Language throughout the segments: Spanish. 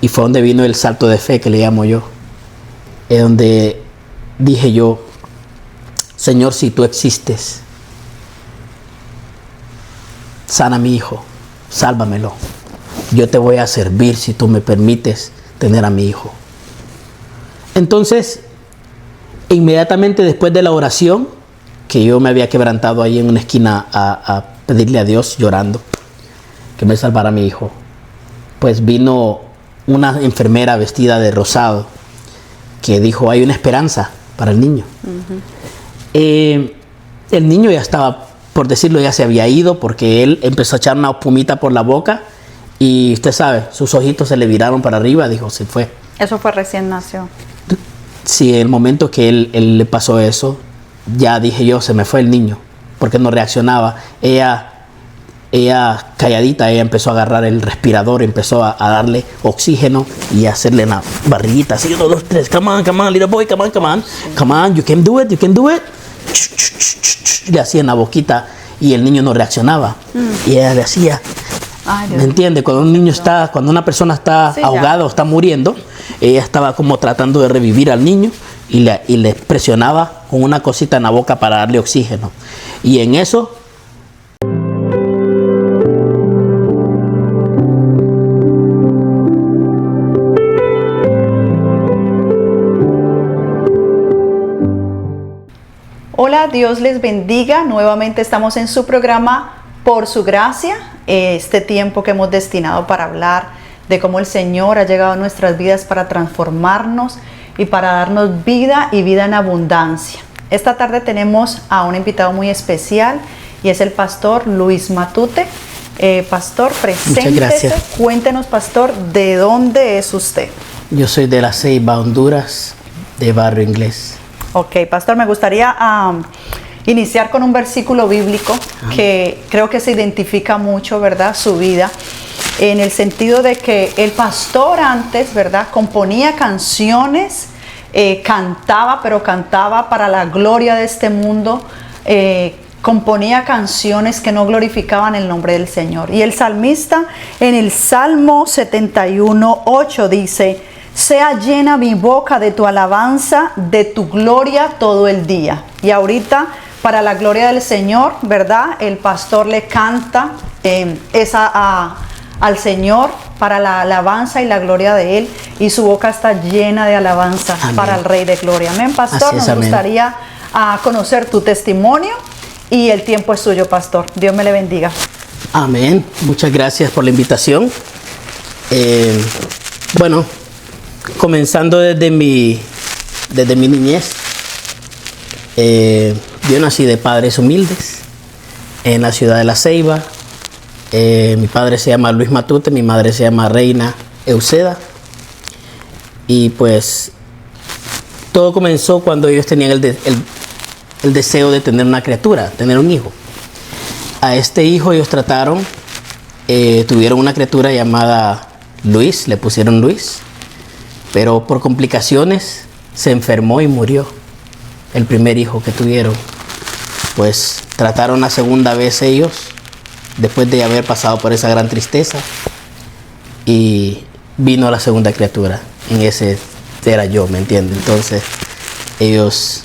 Y fue donde vino el salto de fe que le llamo yo. Es donde dije yo, Señor, si tú existes, sana a mi hijo, sálvamelo. Yo te voy a servir si tú me permites tener a mi hijo. Entonces, inmediatamente después de la oración, que yo me había quebrantado ahí en una esquina a pedirle a Dios llorando que me salvara a mi hijo, pues vino una enfermera vestida de rosado que dijo, hay una esperanza para el niño. El niño ya estaba, por decirlo, ya se había ido porque él empezó a echar una espumita por la boca y usted sabe, sus ojitos se le viraron para arriba, dijo, se fue. Eso fue recién nació. Sí, el momento que él le pasó eso, ya dije yo, se me fue el niño, porque no reaccionaba. Ella calladita, ella empezó a agarrar el respirador, empezó a darle oxígeno y a hacerle una barriguita, así, 1, 2, 3, come on, little boy, come on, you can do it. Le hacía en la boquita y el niño no reaccionaba. Y ella le hacía, ¿me entiende? Cuando un niño está, cuando una persona está ahogada o está muriendo, ella estaba como tratando de revivir al niño y le presionaba con una cosita en la boca para darle oxígeno. Y en eso, hola, Dios les bendiga. Nuevamente estamos en su programa Por su Gracia, este tiempo que hemos destinado para hablar de cómo el Señor ha llegado a nuestras vidas para transformarnos y para darnos vida y vida en abundancia. Esta tarde tenemos a un invitado muy especial y es el pastor Luis Matute. Pastor, preséntese. Muchas gracias. Cuéntenos, pastor, ¿de dónde es usted? yo soy de La Ceiba, Honduras, de Barrio Inglés. Ok, pastor, me gustaría iniciar con un versículo bíblico que creo que se identifica mucho, ¿verdad? Su vida, en el sentido de que el pastor antes, ¿verdad? Componía canciones, cantaba, pero cantaba para la gloria de este mundo, componía canciones que no glorificaban el nombre del Señor. Y el salmista en el Salmo 71:8 dice: sea llena mi boca de tu alabanza, de tu gloria todo el día. Y ahorita, para la gloria del Señor, ¿verdad? El pastor le canta al Señor para la alabanza y la gloria de Él. Y su boca está llena de alabanza. Amén. Para el Rey de Gloria. Amén, pastor. Nos gustaría conocer tu testimonio y el tiempo es suyo, pastor. Dios me le bendiga. Amén. Muchas gracias por la invitación. Bueno, comenzando desde mi niñez, yo nací de padres humildes en la ciudad de La Ceiba. Mi padre se llama Luis Matute, mi madre se llama Reina Euseda. Y pues todo comenzó cuando ellos tenían el deseo de tener una criatura, tener un hijo. A este hijo ellos tuvieron una criatura llamada Luis, le pusieron Luis. Pero por complicaciones se enfermó y murió el primer hijo que tuvieron. Pues trataron la segunda vez ellos, después de haber pasado por esa gran tristeza, y vino la segunda criatura. En ese era yo, ¿me entiendes? Entonces ellos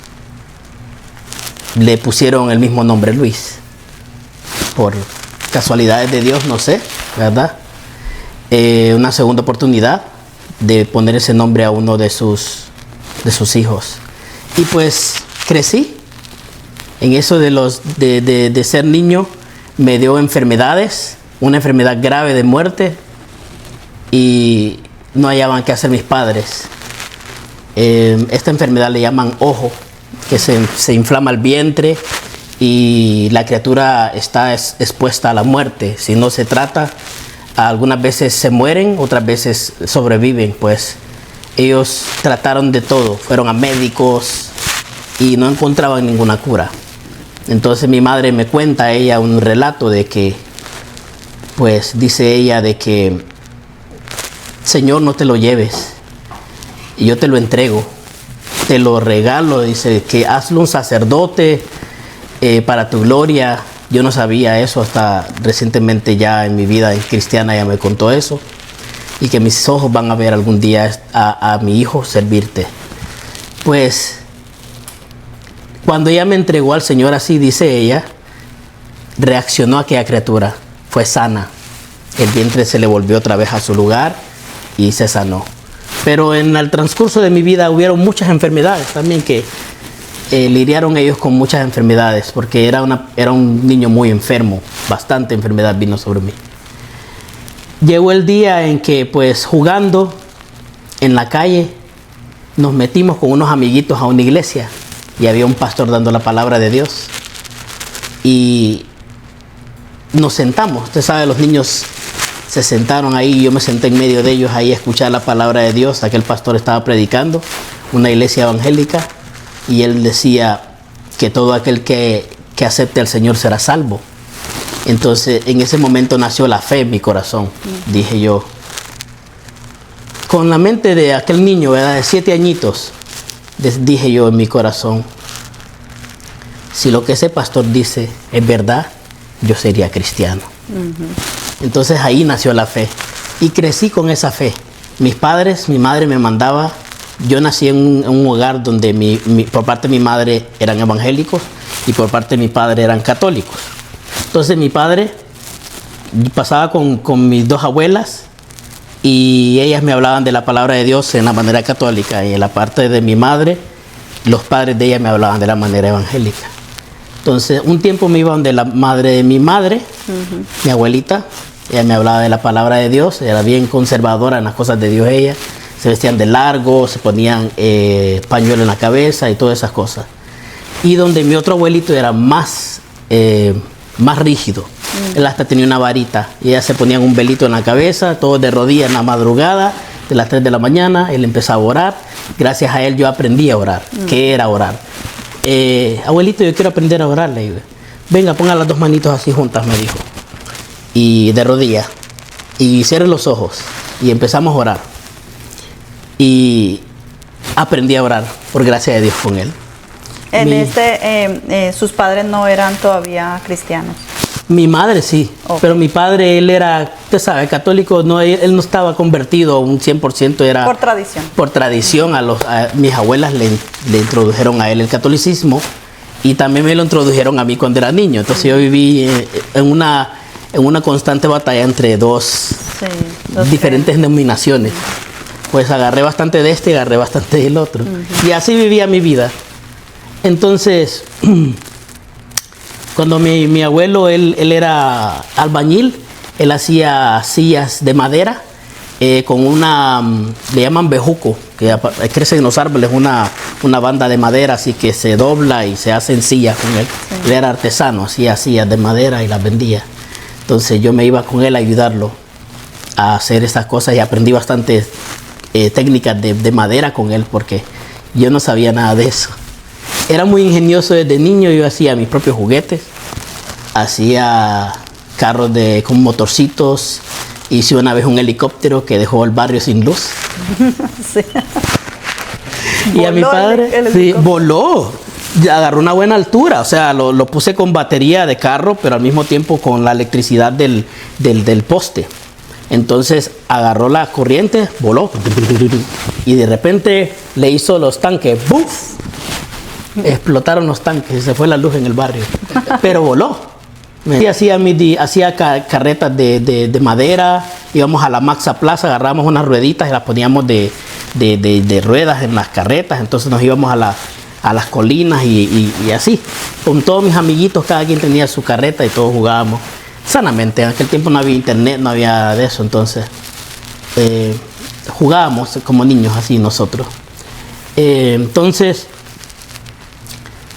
le pusieron el mismo nombre, Luis. Por casualidades de Dios, no sé, ¿verdad? Una segunda oportunidad de poner ese nombre a uno de sus hijos. Y pues crecí en eso de ser niño. Me dio enfermedades, una enfermedad grave de muerte, y no hallaban qué hacer mis padres. Esta enfermedad le llaman ojo, que se inflama el vientre y la criatura está expuesta a la muerte. Si no se trata, algunas veces se mueren, otras veces sobreviven. Pues ellos trataron de todo, fueron a médicos y no encontraban ninguna cura. Entonces mi madre me cuenta ella un relato de que, pues dice ella de que, Señor, no te lo lleves, y yo te lo entrego, te lo regalo. Dice que hazlo un sacerdote para tu gloria. Yo no sabía eso hasta recientemente, ya en mi vida cristiana ya me contó eso. y que mis ojos van a ver algún día a mi hijo servirte. Pues cuando ella me entregó al Señor, así dice ella, reaccionó aquella criatura, fue sana. El vientre se le volvió otra vez a su lugar y se sanó. Pero en el transcurso de mi vida hubieron muchas enfermedades también que lidiaron ellos con muchas enfermedades, porque era un niño muy enfermo, bastante enfermedad vino sobre mí. Llegó el día en que, pues, jugando en la calle, nos metimos con unos amiguitos a una iglesia y había un pastor dando la palabra de Dios. Y nos sentamos. Usted sabe, los niños se sentaron ahí, yo me senté en medio de ellos ahí a escuchar la palabra de Dios. Aquel pastor estaba predicando, una iglesia evangélica, y él decía que todo aquel que acepte al Señor será salvo. Entonces, en ese momento nació la fe en mi corazón. Dije yo, con la mente de aquel niño, ¿verdad?, de 7 añitos, dije yo en mi corazón, si lo que ese pastor dice es verdad, yo sería cristiano. Entonces ahí nació la fe y crecí con esa fe. Mis padres, mi madre me mandaba, yo nací en un hogar donde por parte de mi madre eran evangélicos y por parte de mi padre eran católicos. Entonces mi padre pasaba con mis 2 abuelas y ellas me hablaban de la palabra de Dios en la manera católica, y en la parte de mi madre, los padres de ella me hablaban de la manera evangélica. Entonces un tiempo me iba donde la madre de mi madre, mi abuelita, ella me hablaba de la palabra de Dios, era bien conservadora en las cosas de Dios ella, se vestían de largo, se ponían pañuelo en la cabeza y todas esas cosas. Y donde mi otro abuelito era más rígido, él hasta tenía una varita y ellas se ponían un velito en la cabeza, todos de rodillas en la madrugada, de las 3 de la mañana, él empezaba a orar. Gracias a él yo aprendí a orar. ¿Qué era orar? Abuelito, yo quiero aprender a orar, le digo. Venga, ponga las 2 manitos así juntas, me dijo, y de rodillas, y cierre los ojos, y empezamos a orar, y aprendí a orar por gracia de Dios con él. Sus padres no eran todavía cristianos. Mi madre sí, Okay. Pero mi padre, él era, usted sabe, católico, no, él no estaba convertido un 100%, era Por tradición. Por tradición, a mis abuelas le introdujeron a él el catolicismo y también me lo introdujeron a mí cuando era niño. Entonces yo viví en una constante batalla entre dos diferentes denominaciones. Pues agarré bastante de este y agarré bastante del otro. Y así vivía mi vida. Entonces, cuando mi abuelo, él era albañil, él hacía sillas de madera con le llaman bejuco, que crece en los árboles, una banda de madera así que se dobla y se hacen sillas con él. Él era artesano, hacía sillas de madera y las vendía. Entonces yo me iba con él a ayudarlo a hacer esas cosas y aprendí bastantes técnicas de madera con él porque yo no sabía nada de eso. Era muy ingenioso desde niño, yo hacía mis propios juguetes, hacía carros con motorcitos, hice una vez un helicóptero que dejó el barrio sin luz. Sí. Y a mi padre sí, voló, agarró una buena altura, o sea, lo puse con batería de carro, pero al mismo tiempo con la electricidad del poste. Entonces agarró la corriente, voló, y de repente le hizo los tanques, ¡buf! Explotaron los tanques y se fue la luz en el barrio, pero voló. Y hacía carretas de madera, íbamos a la Maxa Plaza, agarrábamos unas rueditas y las poníamos de ruedas en las carretas, entonces nos íbamos a las colinas y así, con todos mis amiguitos, cada quien tenía su carreta y todos jugábamos sanamente. En aquel tiempo no había internet, no había de eso, entonces jugábamos como niños así nosotros. Entonces,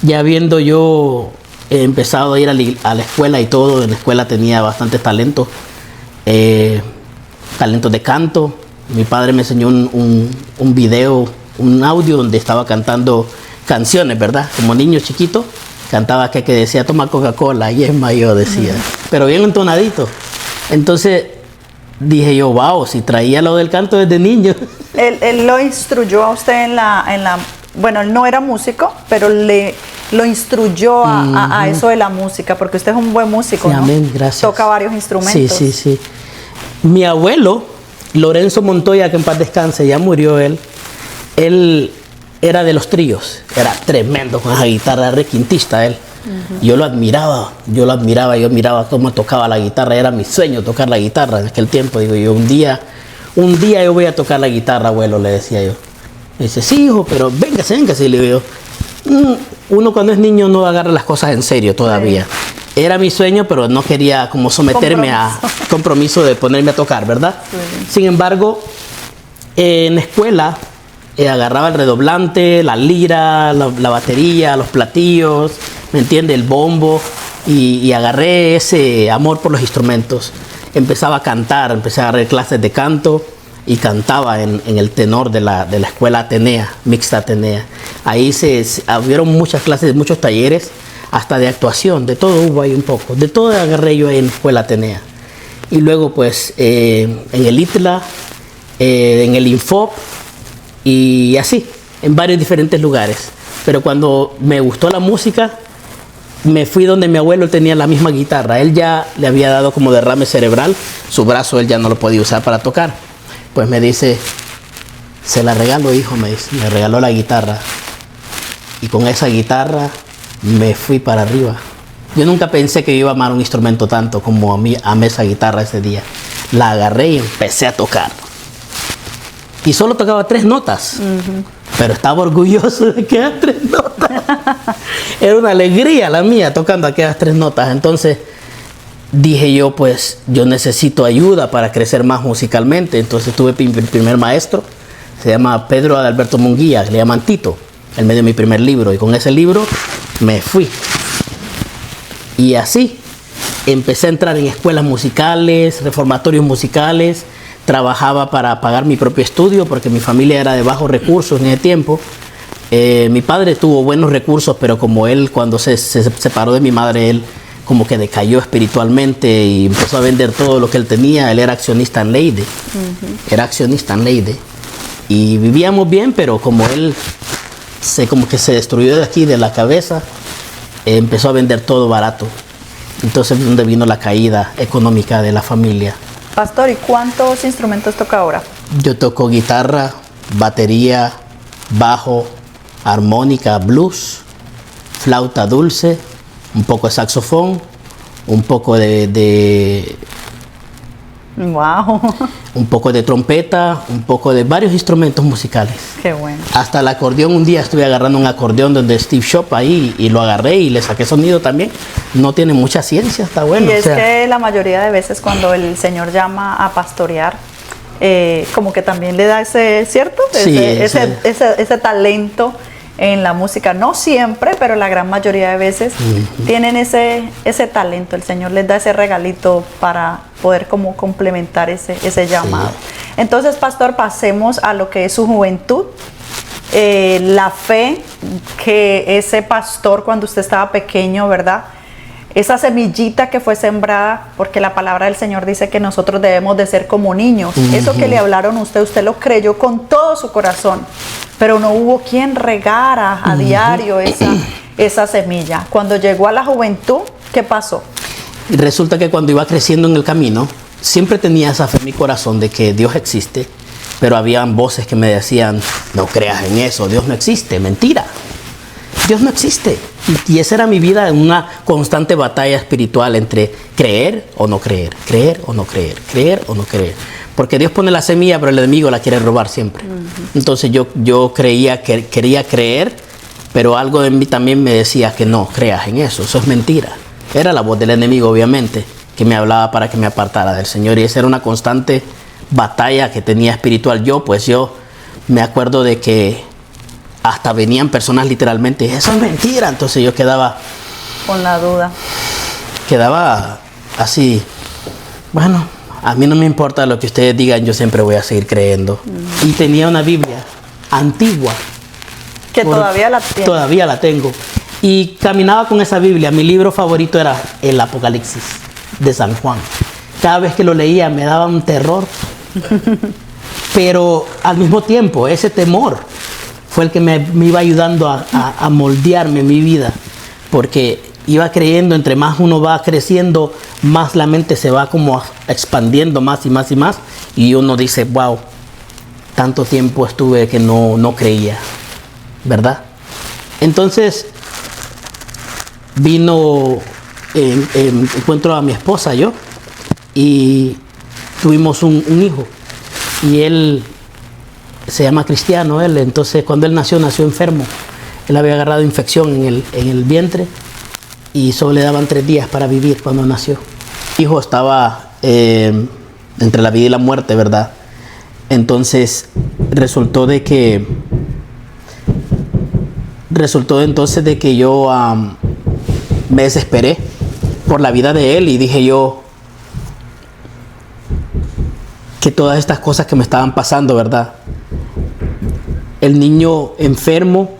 ya habiendo yo empezado a ir a la escuela y todo, en la escuela tenía bastante talento, talentos de canto. Mi padre me enseñó un video, un audio donde estaba cantando canciones, ¿verdad? Como niño chiquito, cantaba que decía, toma Coca-Cola, y es mayor, decía, pero bien entonadito. Entonces dije yo, wow, si traía lo del canto desde niño. Él lo instruyó a usted en la bueno, él no era músico, pero lo instruyó a eso de la música, porque usted es un buen músico, sí, ¿no? Amén, gracias. Toca varios instrumentos. Sí. Mi abuelo, Lorenzo Montoya, que en paz descanse, ya murió él. Él era de los tríos, era tremendo con esa guitarra, requintista él. Yo lo admiraba, yo miraba cómo tocaba la guitarra, era mi sueño tocar la guitarra en aquel tiempo. Digo yo, un día yo voy a tocar la guitarra, abuelo, le decía yo. Me dice, sí, hijo, pero véngase, y le digo yo, uno cuando es niño no agarra las cosas en serio todavía. Sí. Era mi sueño, pero no quería como someterme a compromiso de ponerme a tocar, ¿verdad? Sí. Sin embargo, en la escuela agarraba el redoblante, la lira, la batería, los platillos, ¿me entiende? El bombo, y agarré ese amor por los instrumentos. Empezaba a cantar, empecé a agarrar clases de canto y cantaba en el tenor de la escuela Atenea, mixta Atenea. Ahí hubieron muchas clases, muchos talleres, hasta de actuación, de todo hubo ahí un poco. De todo agarré yo ahí en la escuela Atenea. Y luego pues en el ITLA, en el Infop, y así, en varios diferentes lugares. Pero cuando me gustó la música, me fui donde mi abuelo tenía la misma guitarra. Él ya le había dado como derrame cerebral, su brazo él ya no lo podía usar para tocar. Pues me dice, se la regalo, hijo, me dice, me regaló la guitarra. Y con esa guitarra me fui para arriba. Yo nunca pensé que iba a amar un instrumento tanto como amé esa guitarra ese día. La agarré y empecé a tocar. Y solo tocaba 3 notas. Pero estaba orgulloso de aquellas 3 notas. Era una alegría la mía tocando aquellas 3 notas. Entonces dije yo, pues yo necesito ayuda para crecer más musicalmente. Entonces tuve mi primer maestro, se llama Pedro Adalberto Munguía, le llaman Tito. Él me dio mi primer libro y con ese libro me fui. Y así empecé a entrar en escuelas musicales, reformatorios musicales. Trabajaba para pagar mi propio estudio porque mi familia era de bajos recursos en ese tiempo. Mi padre tuvo buenos recursos, pero como él cuando se separó de mi madre, él como que decayó espiritualmente y empezó a vender todo lo que él tenía. Él era accionista en Leyde. Era accionista en Leyde. Y vivíamos bien, pero como él como que se destruyó de aquí, de la cabeza, empezó a vender todo barato. Entonces es donde vino la caída económica de la familia. Pastor, ¿y cuántos instrumentos toca ahora? Yo toco guitarra, batería, bajo, armónica, blues, flauta dulce, un poco de saxofón, un poco Wow. un poco de trompeta, un poco de varios instrumentos musicales. Qué bueno. Hasta el acordeón, un día estuve agarrando un acordeón donde Steve Shop ahí y lo agarré y le saqué sonido también. No tiene mucha ciencia, está bueno. Y es que la mayoría de veces cuando el Señor llama a pastorear, como que también le da ese, ¿cierto? Sí, ese talento en la música. No siempre, pero la gran mayoría de veces tienen ese talento. El Señor les da ese regalito para poder como complementar ese llamado. Sí. Entonces, pastor, pasemos a lo que es su juventud. La fe que ese pastor cuando usted estaba pequeño, ¿verdad? Esa semillita que fue sembrada, porque la palabra del Señor dice que nosotros debemos de ser como niños. Eso que le hablaron a usted lo creyó con todo su corazón, pero no hubo quien regara a diario esa semilla. Cuando llegó a la juventud, ¿qué pasó? Y resulta que cuando iba creciendo en el camino, siempre tenía esa fe en mi corazón de que Dios existe, pero habían voces que me decían, no creas en eso, Dios no existe, mentira. Dios no existe. Y esa era mi vida en una constante batalla espiritual entre creer o no creer, creer o no creer, creer o no creer. Porque Dios pone la semilla, pero el enemigo la quiere robar siempre. Entonces yo quería creer, pero algo de mí también me decía que no creas en eso es mentira. Era la voz del enemigo, obviamente, que me hablaba para que me apartara del Señor. Y esa era una constante batalla que tenía espiritual yo me acuerdo de que hasta venían personas literalmente, eso es mentira. Entonces yo quedaba con la duda. Quedaba así, bueno, a mí no me importa lo que ustedes digan, yo siempre voy a seguir creyendo. Y tenía una Biblia antigua. Que todavía la tiene. Todavía la tengo. Y caminaba con esa Biblia. Mi libro favorito era el Apocalipsis de San Juan. Cada vez que lo leía me daba un terror. Pero al mismo tiempo, ese temor fue el que me iba ayudando a moldearme mi vida, porque iba creyendo, entre más uno va creciendo, más la mente se va como expandiendo más y más y más, Y uno dice, wow, tanto tiempo estuve que no creía, ¿verdad? Entonces vino, encuentro a mi esposa, yo, y tuvimos un hijo. Y él se llama Cristiano, entonces cuando él nació enfermo. Él había agarrado infección en el vientre y solo le daban 3 días para vivir cuando nació. El hijo estaba entre la vida y la muerte, ¿verdad? Entonces resultó entonces de que yo me desesperé por la vida de él y dije yo que todas estas cosas que me estaban pasando, ¿verdad? El niño enfermo,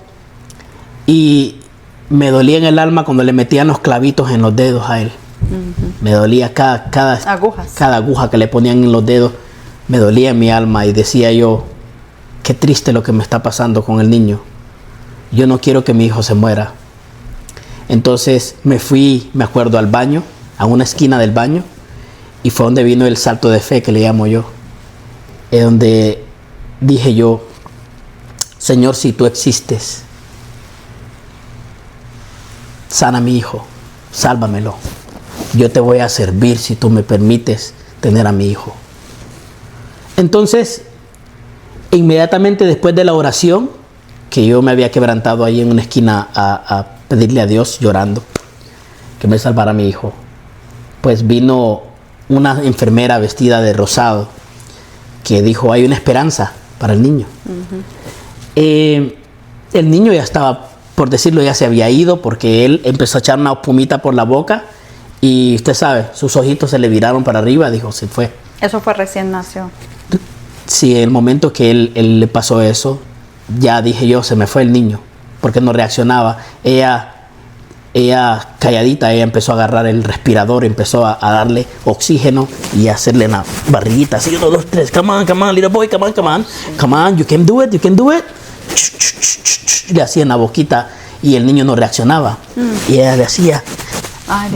y me dolía en el alma cuando le metían los clavitos en los dedos a él. Me dolía cada aguja que le ponían en los dedos, me dolía en mi alma y decía yo, qué triste lo que me está pasando con el niño. Yo no quiero que mi hijo se muera. Entonces me fui, me acuerdo, al baño, a una esquina del baño, y fue donde vino el salto de fe que le llamo yo. Es donde dije yo, Señor, si tú existes, sana a mi hijo, sálvamelo. Yo te voy a servir si tú me permites tener a mi hijo. Entonces, inmediatamente después de la oración, que yo me había quebrantado ahí en una esquina a pedirle a Dios llorando que me salvara a mi hijo, pues vino una enfermera vestida de rosado que dijo, hay una esperanza para el niño. El niño ya estaba, por decirlo, ya se había ido porque él empezó a echar una espumita por la boca y usted sabe, sus ojitos se le viraron para arriba, dijo, se fue. Eso fue recién nació. Sí, en el momento que él le pasó eso, ya dije yo, se me fue el niño, porque no reaccionaba. Ella calladita, ella empezó a agarrar el respirador, empezó a darle oxígeno y a hacerle una barriguita, así, 1, 2, 3, come on, little boy, come on, you can do it. Le hacía en la boquita y el niño no reaccionaba. Y ella le hacía,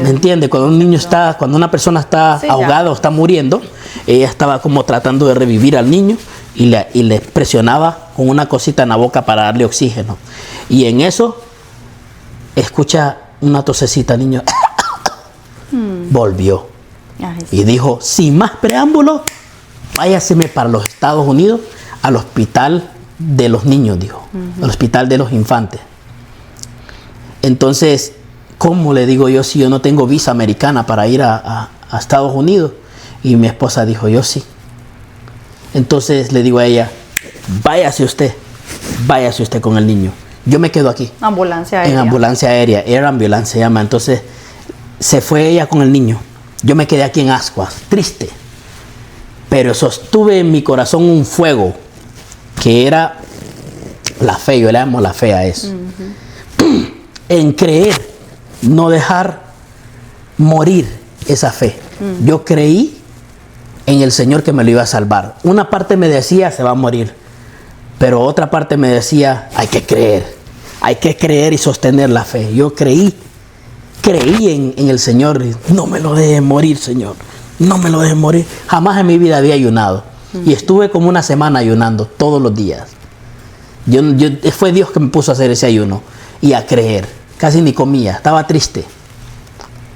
¿me entiende? Cuando una persona está ahogada o está muriendo, ella estaba como tratando de revivir al niño y le presionaba con una cosita en la boca para darle oxígeno. Y en eso, escucha una tosecita, niño. Volvió. Y dijo, sin más preámbulos, váyaseme para los Estados Unidos, al hospital de los niños, dijo, al hospital de los infantes. Entonces, ¿cómo le digo yo si yo no tengo visa americana para ir a Estados Unidos? Y mi esposa dijo, yo sí. Entonces le digo a ella, váyase usted con el niño. Yo me quedo aquí. Ambulancia aérea. En ambulancia aérea, Air Ambulance se llama. Entonces se fue ella con el niño. Yo me quedé aquí en Ascuas, triste. Pero sostuve en mi corazón un fuego que era la fe, yo le llamo la fe a eso. En creer, no dejar morir esa fe. Yo creí en el Señor que me lo iba a salvar. Una parte me decía, se va a morir. Pero otra parte me decía, hay que creer y sostener la fe. Yo creí en el Señor. No me lo dejes morir, Señor. No me lo dejes morir. Jamás en mi vida había ayunado. Y estuve como una semana ayunando todos los días. Fue Dios que me puso a hacer ese ayuno y a creer. Casi ni comía, estaba triste.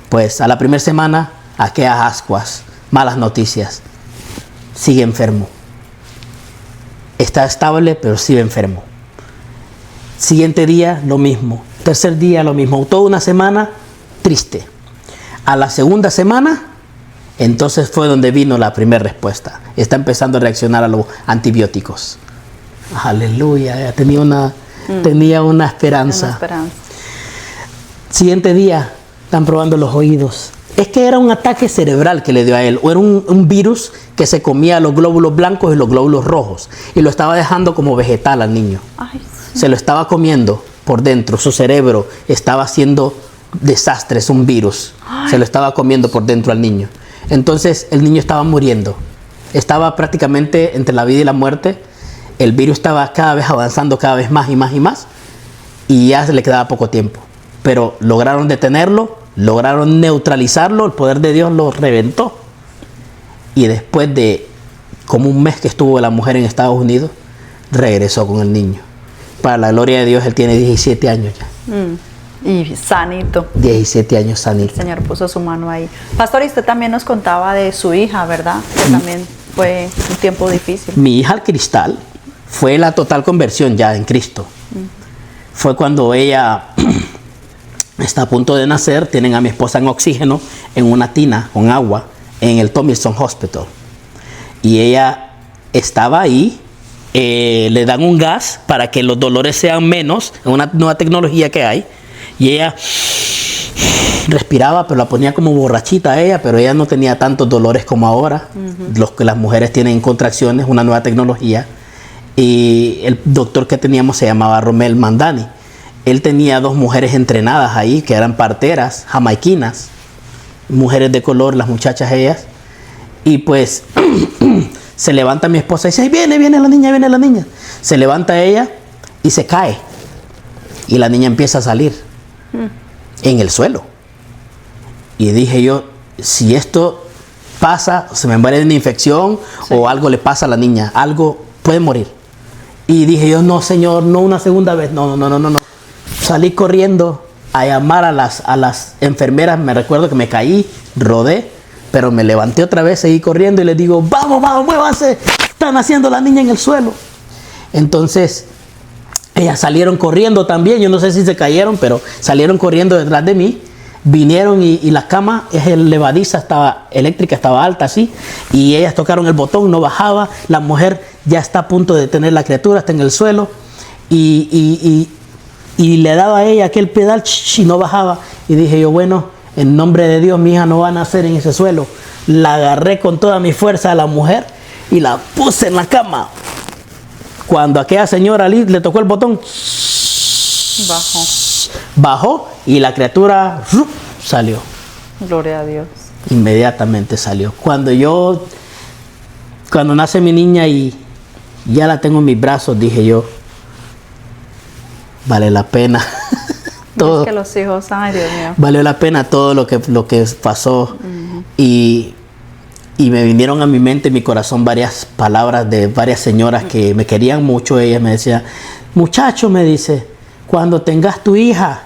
Pues a la primera semana, aquellas ascuas, malas noticias. Sigue enfermo. Está estable, pero sigue enfermo. Siguiente día, lo mismo. Tercer día, lo mismo. Toda una semana, triste. A la segunda semana, entonces fue donde vino la primera respuesta. Está empezando a reaccionar a los antibióticos. Aleluya, tenía una esperanza. Siguiente día, están probando los oídos. Es que era un ataque cerebral que le dio a él, o era un virus que se comía los glóbulos blancos y los glóbulos rojos, y lo estaba dejando como vegetal al niño. Ay, sí. Se lo estaba comiendo por dentro, su cerebro estaba haciendo desastres, un virus. Ay. Se lo estaba comiendo por dentro al niño. Entonces el niño estaba muriendo, estaba prácticamente entre la vida y la muerte. El virus estaba cada vez avanzando, cada vez más y más y más, y ya se le quedaba poco tiempo. Pero lograron detenerlo, lograron neutralizarlo, el poder de Dios lo reventó. Y después de como un mes que estuvo la mujer en Estados Unidos, regresó con el niño. Para la gloria de Dios, él tiene 17 años ya. Y sanito. 17 años sanito. El Señor puso su mano ahí. Pastor, y usted también nos contaba de su hija, ¿verdad? Que también fue un tiempo difícil. Mi hija Cristal fue la total conversión ya en Cristo. Fue cuando ella está a punto de nacer, tienen a mi esposa en oxígeno, en una tina con agua, en el Tomlinson Hospital. Y ella estaba ahí, le dan un gas para que los dolores sean menos, una nueva tecnología que hay. Y ella respiraba, pero la ponía como borrachita a ella, pero ella no tenía tantos dolores como ahora. Los que las mujeres tienen contracciones, una nueva tecnología. Y el doctor que teníamos se llamaba Romel Mandani. Él tenía 2 mujeres entrenadas ahí, que eran parteras, jamaiquinas, mujeres de color, las muchachas ellas. Y pues se levanta mi esposa y dice, viene la niña, viene la niña. Se levanta ella y se cae. Y la niña empieza a salir en el suelo. Y dije yo, si esto pasa, se me muere de una infección o algo le pasa a la niña, algo puede morir. Y dije yo, no señor, no una segunda vez, no. Salí corriendo a llamar a las enfermeras, me recuerdo que me caí, rodé, pero me levanté otra vez, seguí corriendo y les digo, vamos, muévanse, están haciendo la niña en el suelo. Entonces, ellas salieron corriendo también, yo no sé si se cayeron, pero salieron corriendo detrás de mí, vinieron y la cama levadiza, eléctrica, estaba alta así, y ellas tocaron el botón, no bajaba, la mujer ya está a punto de tener la criatura, está en el suelo, y le daba a ella aquel pedal y no bajaba, y dije yo, bueno, en nombre de Dios mi hija no va a nacer en ese suelo. La agarré con toda mi fuerza a la mujer y la puse en la cama. Cuando aquella señora le tocó el botón, bajó y la criatura salió. Gloria a Dios. Inmediatamente salió. Cuando nace mi niña y ya la tengo en mis brazos, dije yo, vale la pena. Todo. Es que los hijos, ay Dios mío. Valió la pena todo lo que pasó. Y me vinieron a mi mente, mi corazón, varias palabras de varias señoras que me querían mucho. Ella me decía, muchacho, me dice, cuando tengas tu hija,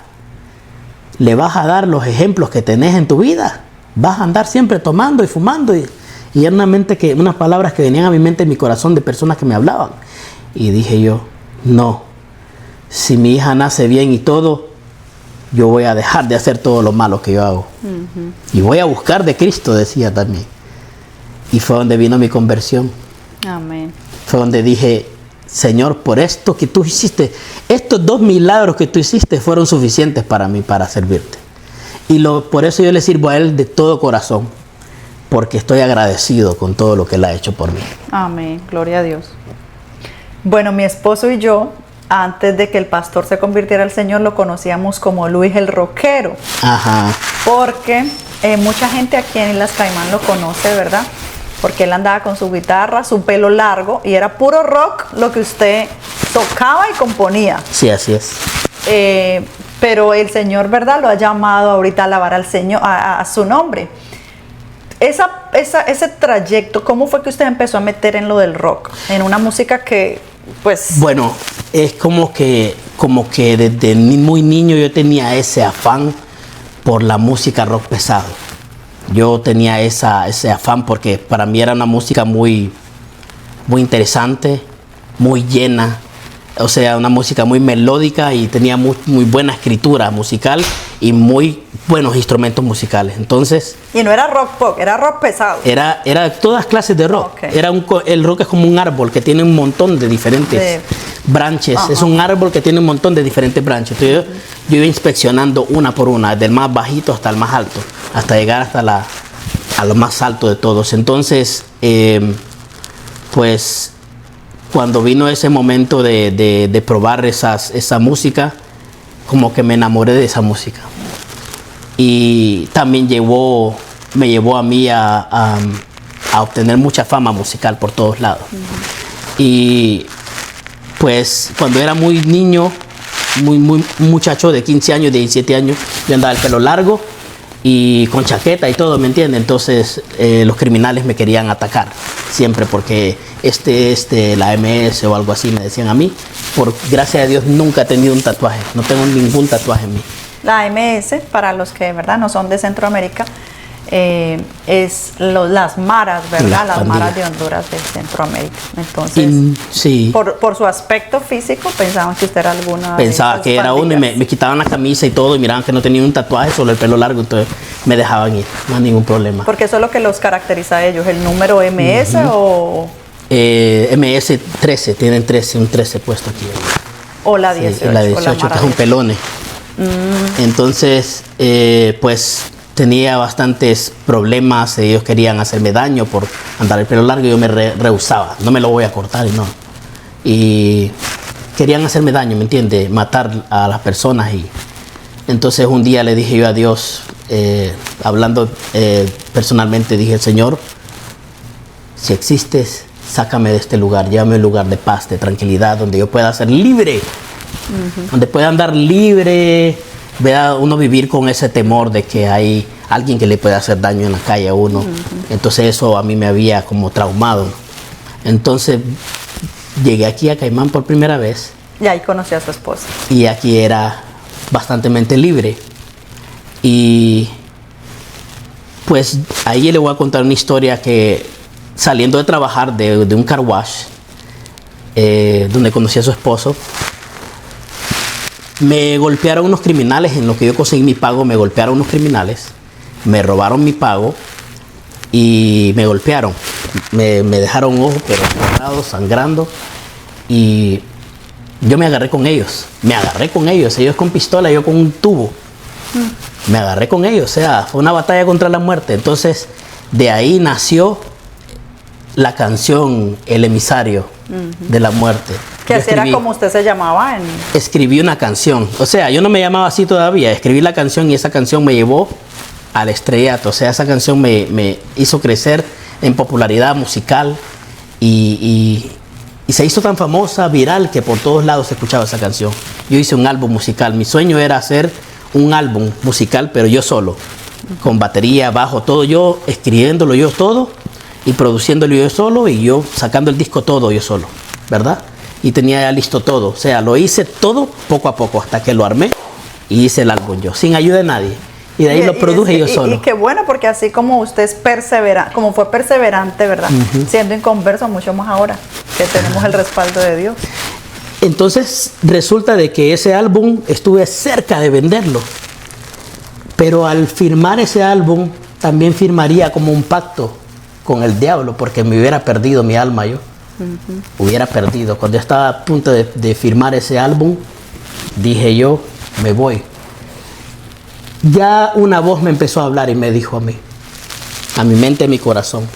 le vas a dar los ejemplos que tenés en tu vida. Vas a andar siempre tomando y fumando. Y eran unas palabras que venían a mi mente, en mi corazón, de personas que me hablaban. Y dije yo, no, si mi hija nace bien y todo, yo voy a dejar de hacer todo lo malo que yo hago. Y voy a buscar de Cristo, decía también. Y fue donde vino mi conversión. Amén. Fue donde dije, Señor, por esto que tú hiciste, estos 2 milagros que tú hiciste fueron suficientes para mí, para servirte. Y por eso yo le sirvo a Él de todo corazón, porque estoy agradecido con todo lo que Él ha hecho por mí. Amén. Gloria a Dios. Bueno, mi esposo y yo, antes de que el pastor se convirtiera al Señor, lo conocíamos como Luis el Rockero. Ajá. Porque mucha gente aquí en Islas Caimán lo conoce, ¿verdad? Porque él andaba con su guitarra, su pelo largo, y era puro rock lo que usted tocaba y componía. Sí, así es. Pero el Señor, ¿verdad?, lo ha llamado ahorita a alabar al Señor, a su nombre. Ese trayecto, ¿cómo fue que usted empezó a meter en lo del rock? En una música que, pues... Bueno, es como que desde muy niño yo tenía ese afán por la música rock pesado. Yo tenía ese afán porque para mí era una música muy, muy interesante, muy llena. O sea, una música muy melódica y tenía muy buena escritura musical y muy buenos instrumentos musicales. Entonces... Y no era rock pop, era rock pesado. Era todas clases de rock. Okay. El rock es como un árbol que tiene un montón de diferentes branches. Ajá. Es un árbol que tiene un montón de diferentes branches. Entonces yo iba inspeccionando una por una, desde el más bajito hasta el más alto, hasta llegar hasta a lo más alto de todos. Entonces, pues... Cuando vino ese momento de probar esa música, como que me enamoré de esa música. Y también me llevó a mí a obtener mucha fama musical por todos lados. Y pues cuando era muy niño, muy muchacho de 15 años, de 17 años, yo andaba el pelo largo y con chaqueta y todo, ¿me entiende? Entonces los criminales me querían atacar siempre porque la MS o algo así me decían a mí. Por gracias a Dios nunca he tenido un tatuaje, no tengo ningún tatuaje en mí. La MS, para los que, ¿verdad?, no son de Centroamérica, es las maras, ¿verdad? Las maras de Honduras de Centroamérica. Entonces, sí. por su aspecto físico, pensaban que usted era alguna. Pensaba que era uno y me quitaban la camisa y todo y miraban que no tenía un tatuaje, solo el pelo largo, entonces me dejaban ir, no hay ningún problema. Porque eso es lo que los caracteriza a ellos, el número MS o. MS 13, tienen 13, un 13 puesto aquí. O la 18. Sí, la 18, que es un pelone. Entonces, pues tenía bastantes problemas, ellos querían hacerme daño por andar el pelo largo y yo me rehusaba, no me lo voy a cortar y no. Y querían hacerme daño, ¿me entiende? Matar a las personas y entonces un día le dije yo a Dios, hablando personalmente, dije, Señor, si existes, sácame de este lugar, llévame a un lugar de paz, de tranquilidad, donde yo pueda ser libre, donde pueda andar libre, vea uno vivir con ese temor de que hay alguien que le puede hacer daño en la calle a uno. Entonces eso a mí me había como traumado. Entonces llegué aquí a Caimán por primera vez. Y ahí conocí a su esposa. Y aquí era bastante libre. Y pues ahí le voy a contar una historia que saliendo de trabajar de un car wash, donde conocí a su esposo, me golpearon unos criminales. En lo que yo conseguí mi pago, me golpearon unos criminales, me robaron mi pago y me golpearon. Me dejaron ojos pero cortados, sangrando, y yo me agarré con ellos, ellos con pistola, yo con un tubo. Me agarré con ellos, o sea, fue una batalla contra la muerte. Entonces de ahí nació la canción El Emisario de la Muerte. Que así era como usted se llamaba. Escribí una canción, o sea, yo no me llamaba así todavía, escribí la canción y esa canción me llevó al estrellato, o sea, esa canción me hizo crecer en popularidad musical y se hizo tan famosa, viral, que por todos lados se escuchaba esa canción. Yo hice un álbum musical, mi sueño era hacer un álbum musical, pero yo solo, con batería, bajo, todo yo, escribiéndolo yo todo y produciéndolo yo solo y yo sacando el disco todo yo solo, ¿verdad? Y tenía ya listo todo, o sea, lo hice todo poco a poco hasta que lo armé y hice el álbum yo, sin ayuda de nadie. Y de ahí lo produje yo solo. Y qué bueno, porque así como usted es como fue perseverante, ¿verdad? Siendo inconverso, mucho más ahora que tenemos el respaldo de Dios. Entonces resulta de que ese álbum estuve cerca de venderlo, pero al firmar ese álbum también firmaría como un pacto con el diablo, porque me hubiera perdido mi alma yo. Hubiera perdido. Cuando yo estaba a punto de firmar ese álbum, dije yo, me voy. Ya una voz me empezó a hablar y me dijo a mi mente, a mi corazón,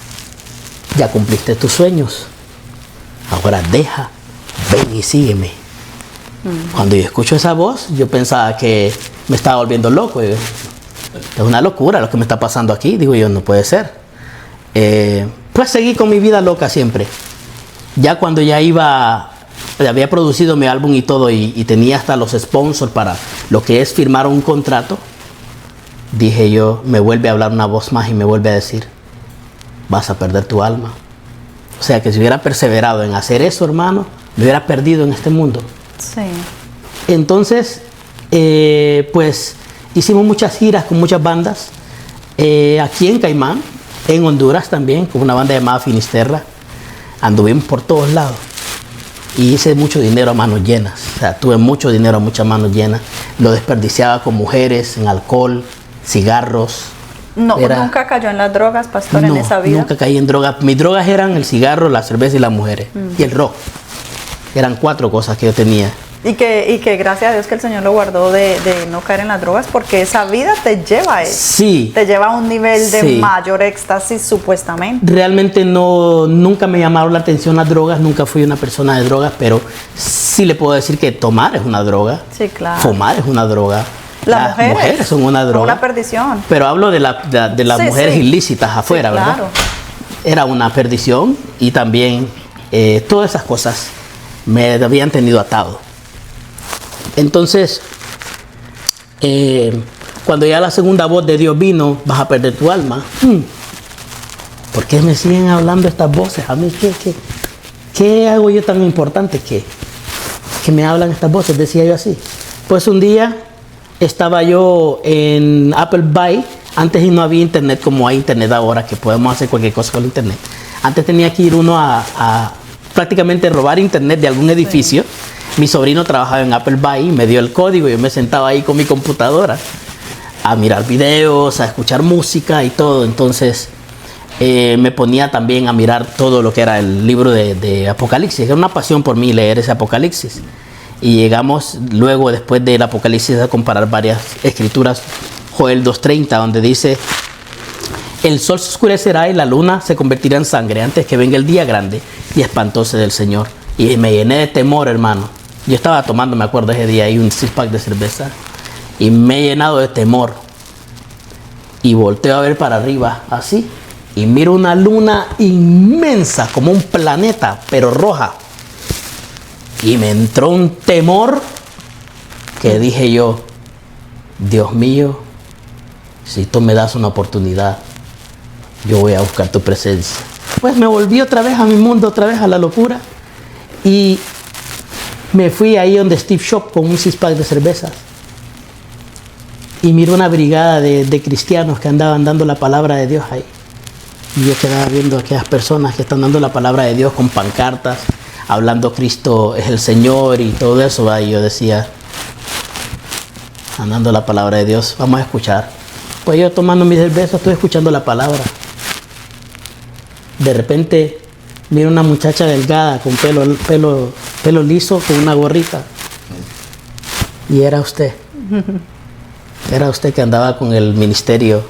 ya cumpliste tus sueños, ahora deja, ven y sígueme. Cuando yo escucho esa voz, yo pensaba que me estaba volviendo loco. Es una locura lo que me está pasando aquí. Digo yo, no puede ser. Pues seguí con mi vida loca siempre. Ya cuando ya había producido mi álbum y todo, y tenía hasta los sponsors para lo que es firmar un contrato, dije yo, me vuelve a hablar una voz más y me vuelve a decir, vas a perder tu alma. O sea que si hubiera perseverado en hacer eso, hermano, me hubiera perdido en este mundo. Sí. Entonces, pues hicimos muchas giras con muchas bandas, aquí en Caimán, en Honduras también, con una banda llamada Finisterra. Anduvimos por todos lados y hice mucho dinero a manos llenas. O sea, tuve mucho dinero a muchas manos llenas. Lo desperdiciaba con mujeres, en alcohol, cigarros. No, ¿nunca cayó en las drogas, pastor, en esa vida? Nunca caí en drogas. Mis drogas eran el cigarro, la cerveza y las mujeres. Y el rock. Eran 4 cosas que yo tenía. Y que gracias a Dios que el Señor lo guardó de no caer en las drogas, porque esa vida te lleva a eso. Sí. Te lleva a un nivel de mayor éxtasis, supuestamente. Realmente nunca me llamaron la atención las drogas, nunca fui una persona de drogas, pero sí le puedo decir que tomar es una droga. Sí, claro. Fumar es una droga. Las mujeres son una droga. Una perdición. Pero hablo de las mujeres ilícitas afuera, ¿verdad? Claro. Era una perdición y también todas esas cosas me habían tenido atado. Entonces, cuando ya la segunda voz de Dios vino, vas a perder tu alma. ¿Por qué me siguen hablando estas voces? A mí, ¿qué hago yo tan importante que me hablan estas voces? Decía yo así. Pues un día estaba yo en Appleby. Antes no había internet como hay internet ahora, que podemos hacer cualquier cosa con el internet. Antes tenía que ir uno a prácticamente robar internet de algún edificio. Sí. Mi sobrino trabajaba en Appleby, me dio el código y yo me sentaba ahí con mi computadora a mirar videos, a escuchar música y todo. Entonces me ponía también a mirar todo lo que era el libro de Apocalipsis. Era una pasión por mí leer ese Apocalipsis. Y llegamos luego, después del Apocalipsis, a comparar varias escrituras. Joel 2:30, donde dice: el sol se oscurecerá y la luna se convertirá en sangre antes que venga el día grande y espantoso del Señor. Y me llené de temor, hermano. Yo estaba tomando, me acuerdo ese día, ahí un 6-pack de cerveza. Y me he llenado de temor. Y volteo a ver para arriba, así. Y miro una luna inmensa, como un planeta, pero roja. Y me entró un temor que dije yo: Dios mío, si tú me das una oportunidad, yo voy a buscar tu presencia. Pues me volví otra vez a mi mundo, otra vez a la locura. Y me fui ahí donde Steve Shop con un 6-pack de cervezas. Y miro una brigada de cristianos que andaban dando la palabra de Dios ahí. Y yo quedaba viendo a aquellas personas que están dando la palabra de Dios con pancartas, hablando Cristo es el Señor y todo eso. Y yo decía, andando la palabra de Dios, vamos a escuchar. Pues yo tomando mis cervezas estoy escuchando la palabra. De repente miro una muchacha delgada con pelo liso, con una gorrita. Y era usted. Era usted que andaba con el ministerio.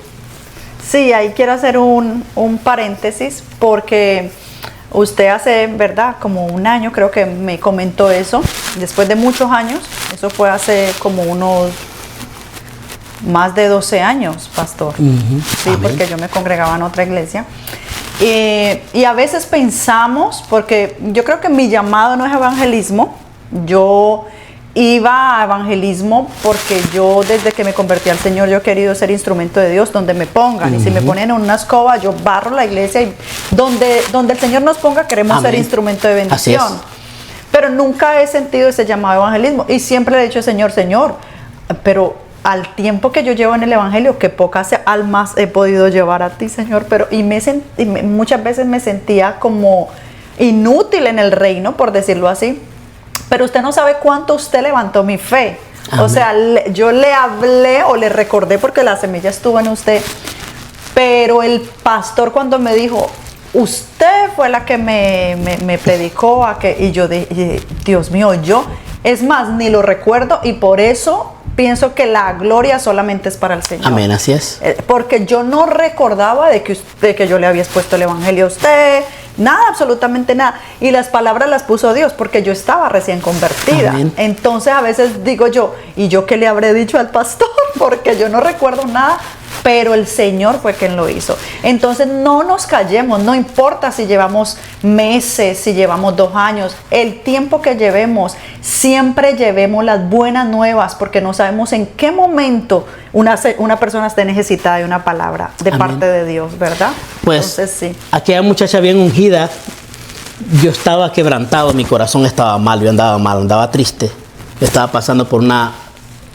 Sí, ahí quiero hacer un paréntesis, porque usted hace, ¿verdad?, como un año creo que me comentó eso, después de muchos años. Eso fue hace como unos más de 12 años, pastor. Sí, amén. Porque yo me congregaba en otra iglesia. Y a veces pensamos, porque yo creo que mi llamado no es evangelismo. Yo iba a evangelismo porque yo, desde que me convertí al Señor, yo he querido ser instrumento de Dios donde me pongan. Y si me ponen en una escoba, yo barro la iglesia, y donde el Señor nos ponga, queremos ser instrumento de bendición. Pero nunca he sentido ese llamado a evangelismo. Y siempre le he dicho: Señor, pero al tiempo que yo llevo en el evangelio, que pocas almas he podido llevar a ti, Señor. Pero muchas veces me sentía como inútil en el reino, por decirlo así. Pero usted no sabe cuánto usted levantó mi fe. Amén. O sea, yo le hablé o le recordé, porque la semilla estuvo en usted. Pero el pastor, cuando me dijo: usted fue la que me predicó, y yo dije: Dios mío, es más, ni lo recuerdo, y por eso pienso que la gloria solamente es para el Señor. Amén, así es. Porque yo no recordaba de que yo le había expuesto el evangelio a usted. Nada, absolutamente nada. Y las palabras las puso Dios, porque yo estaba recién convertida. Amén. Entonces a veces digo yo: ¿y yo qué le habré dicho al pastor? Porque yo no recuerdo nada, pero el Señor fue quien lo hizo. Entonces no nos callemos, no importa si llevamos meses, si llevamos 2 años, el tiempo que llevemos, siempre llevemos las buenas nuevas, porque no sabemos en qué momento una persona esté necesitada de una palabra de Amén. Parte de Dios, ¿verdad? Pues entonces, sí. Aquella muchacha bien ungida, yo estaba quebrantado, mi corazón estaba mal, yo andaba mal, andaba triste. Yo estaba pasando por una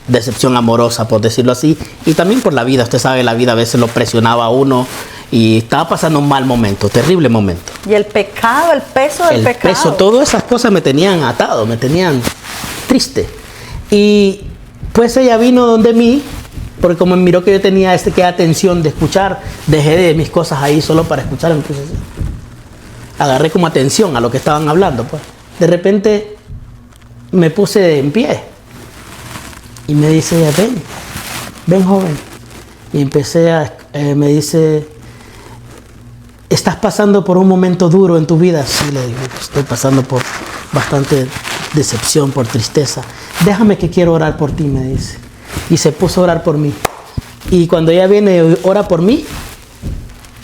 decepción amorosa, por decirlo así, y también por la vida. Usted sabe, la vida a veces lo presionaba a uno, y estaba pasando un mal momento, terrible momento. Y el pecado, el peso del pecado. El peso, todas esas cosas me tenían atado, me tenían triste. Y pues ella vino donde mí, porque como miró que yo tenía que atención de escuchar, dejé de mis cosas ahí solo para escuchar. Entonces agarré como atención a lo que estaban hablando. Pues de repente me puse en pie y me dice: ven joven. Y me dice: ¿estás pasando por un momento duro en tu vida? Sí, le digo, estoy pasando por bastante decepción, por tristeza. Déjame, que quiero orar por ti, me dice. Y se puso a orar por mí. Y cuando ella viene y ora por mí,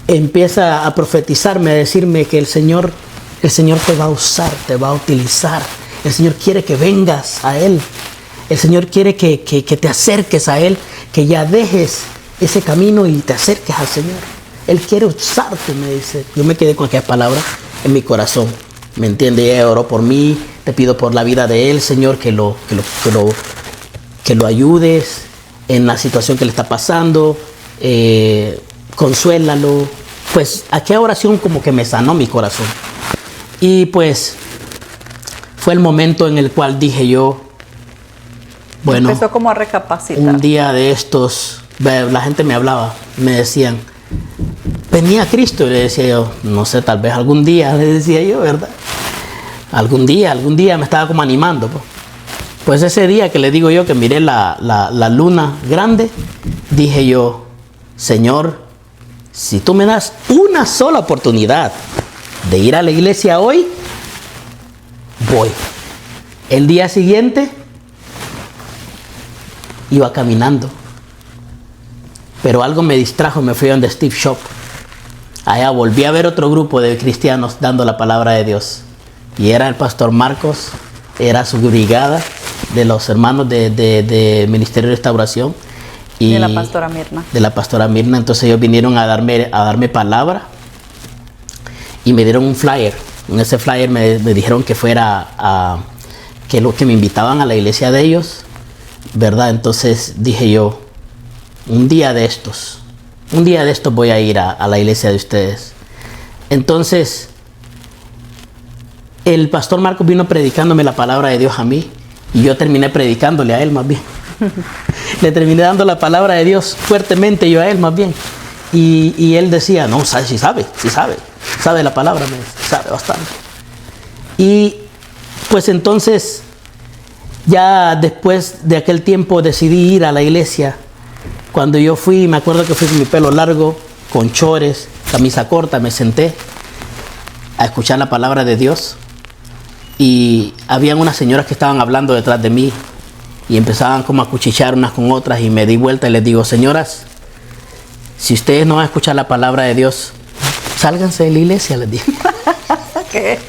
empieza a profetizarme, a decirme que el Señor te va a usar, te va a utilizar. El Señor quiere que vengas a Él. El Señor quiere que te acerques a Él, que ya dejes ese camino y te acerques al Señor. Él quiere usarte, me dice. Yo me quedé con aquellas palabras en mi corazón. ¿Me entiende? Ella oró por mí. Te pido por la vida de él, Señor, que lo ayudes en la situación que le está pasando. Consuélalo. Pues aquella oración como que me sanó mi corazón. Y pues fue el momento en el cual dije yo, bueno, empezó como a recapacitar. Un día de estos, la gente me hablaba, me decían, venía Cristo, y le decía yo, no sé, tal vez algún día, le decía yo, ¿verdad? Algún día me estaba como animando. Pues ese día que le digo yo que miré la luna grande, dije yo, Señor, si tú me das una sola oportunidad de ir a la iglesia hoy, voy. El día siguiente iba caminando, pero algo me distrajo, me fui donde Steve Shop. Allá volví a ver otro grupo de cristianos dando la palabra de Dios. Y era el pastor Marcos, era su brigada de los hermanos de Ministerio de Restauración. Y de la pastora Mirna. De la pastora Mirna. Entonces ellos vinieron a darme palabra y me dieron un flyer. En ese flyer me dijeron que fuera que me invitaban a la iglesia de ellos, ¿verdad? Entonces dije yo, un día de estos voy a ir a la iglesia de ustedes. Entonces el pastor Marcos vino predicándome la palabra de Dios a mí y yo terminé predicándole a él más bien. Le terminé dando la palabra de Dios fuertemente yo a él más bien. Y él decía, no, sí sabe la palabra, sabe bastante. Y pues entonces, ya después de aquel tiempo decidí ir a la iglesia. Cuando yo fui, me acuerdo que fui con mi pelo largo, con chores, camisa corta, me senté a escuchar la palabra de Dios. Y habían unas señoras que estaban hablando detrás de mí y empezaban como a cuchichear unas con otras y me di vuelta y les digo, señoras, si ustedes no van a escuchar la palabra de Dios, sálganse de la iglesia, les dije. ¿Qué?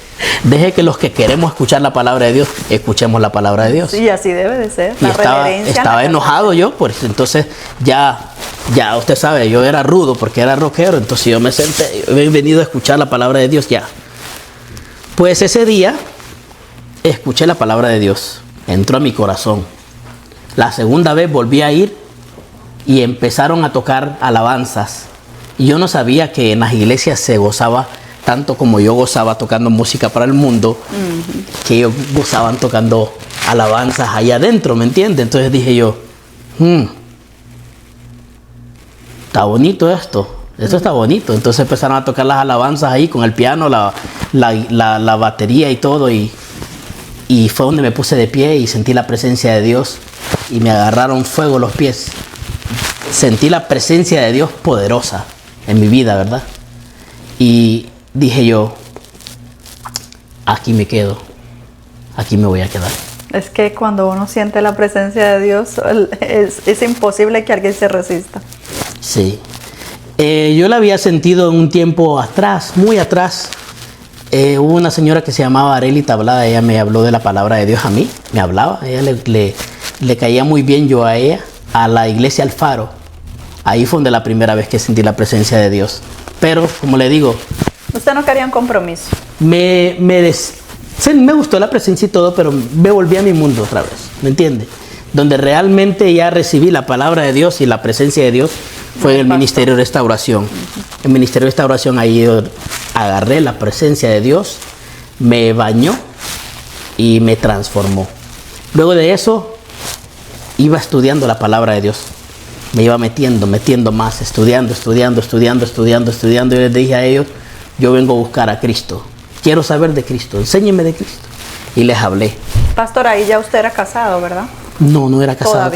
Deje que los que queremos escuchar la palabra de Dios, escuchemos la palabra de Dios. Sí, así debe de ser. Y estaba enojado yo, pues entonces ya usted sabe, yo era rudo porque era rockero, entonces yo me senté, yo he venido a escuchar la palabra de Dios ya. Pues ese día escuché la palabra de Dios, entró a mi corazón. La segunda vez volví a ir y empezaron a tocar alabanzas. Y yo no sabía que en las iglesias se gozaba tanto como yo gozaba tocando música para el mundo, que ellos gozaban tocando alabanzas allá adentro, ¿me entiendes? Entonces dije yo, está bonito esto está bonito. Entonces empezaron a tocar las alabanzas ahí con el piano, la batería y todo, y fue donde me puse de pie y sentí la presencia de Dios y me agarraron fuego los pies. Sentí la presencia de Dios poderosa en mi vida, ¿verdad? Y dije yo, aquí me quedo, aquí me voy a quedar. Es que cuando uno siente la presencia de Dios, es imposible que alguien se resista. Sí. Yo la había sentido en un tiempo atrás, muy atrás. Hubo una señora que se llamaba Arely Tablada, ella me habló de la palabra de Dios a mí, me hablaba, ella le caía muy bien yo a ella, a la iglesia Alfaro. Ahí fue donde la primera vez que sentí la presencia de Dios. Pero, como le digo, usted no quería un compromiso. Me gustó la presencia y todo, pero me volví a mi mundo otra vez, ¿me entiende? Donde realmente ya recibí la palabra de Dios y la presencia de Dios fue en el Ministerio de Restauración. El Ministerio de Restauración, ahí yo agarré la presencia de Dios, me bañó y me transformó. Luego de eso, iba estudiando la palabra de Dios. Me iba metiendo más, estudiando. Y les dije a ellos, yo vengo a buscar a Cristo. Quiero saber de Cristo, enséñenme de Cristo. Y les hablé. Pastor, ahí ya usted era casado, ¿verdad? No era casado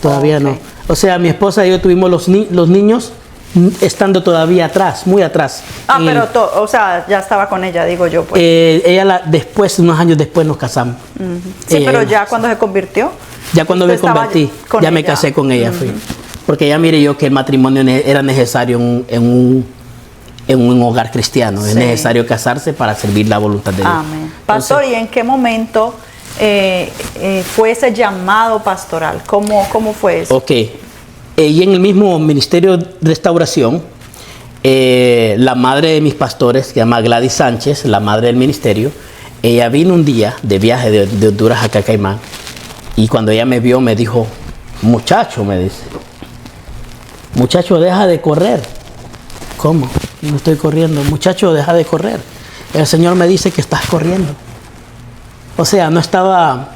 todavía no. O sea, mi esposa y yo tuvimos los niños estando todavía atrás, muy atrás. Pero o sea, ya estaba con ella, digo yo. Pues. Ella unos años después nos casamos. Sí, pero ya cuando se convirtió. Ya cuando me convertí, ya me casé con ella. Porque ya mire yo que el matrimonio era necesario en un hogar cristiano. Sí. Es necesario casarse para servir la voluntad de Dios. Amén. Pastor, ¿y en qué momento fue ese llamado pastoral? ¿Cómo fue eso? Ok. Y en el mismo Ministerio de Restauración, la madre de mis pastores, que se llama Gladys Sánchez, la madre del ministerio, ella vino un día de viaje de Honduras a Caimán, y cuando ella me vio me dijo, muchacho, me dice, muchacho, deja de correr. ¿Cómo? No estoy corriendo. Muchacho, deja de correr. El Señor me dice que estás corriendo. O sea, no estaba